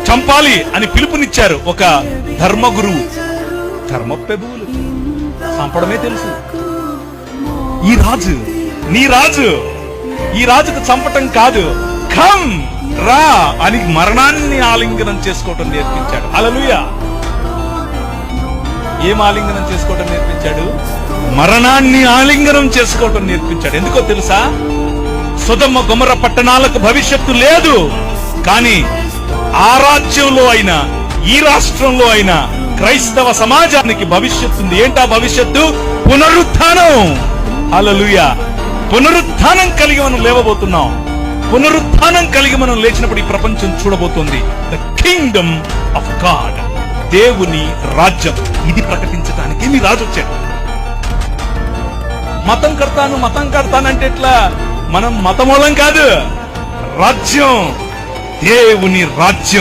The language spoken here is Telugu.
చంపాలి అని పిలుపునిచ్చారు ఒక ధర్మగురువు. ధర్మ ప్రభువులు చంపడమే తెలుసు. ఈ రాజు, నీ రాజు, ఈ రాజుకు చంపటం కాదు, కమ్ రా అని మరణాన్ని ఆలింగనం చేసుకోవటం నేర్పించాడు. హల్లెలూయా. ఏం ఆలింగనం చేసుకోవటం నేర్పించాడు? మరణాన్ని ఆలింగనం చేసుకోవటం నేర్పించాడు. ఎందుకో తెలుసా? సొదొమ గొమొర్రా పట్టణాలకు భవిష్యత్తు లేదు, కానీ ఆ రాజ్యంలో అయినా ఈ రాష్ట్రంలో అయినా క్రైస్తవ సమాజానికి భవిష్యత్తు ఉంది. ఏంటా భవిష్యత్తు? పునరుత్థానం. హల్లెలూయా. పునరుత్థానం కలిగి మనం లేవబోతున్నాం. పునరుత్థానం కలిగి మనం లేచినప్పుడు ఈ ప్రపంచం చూడబోతోంది ద కింగ్డమ్ ఆఫ్ గాడ్, దేవుని రాజ్యం. ఇది ప్రకటించడానికి మీ రాజు వచ్చాడు. మతం కడతానంటే ఎట్లా? మనం మతమూలం కాదు, రాజ్యం, దేవుని రాజ్యం.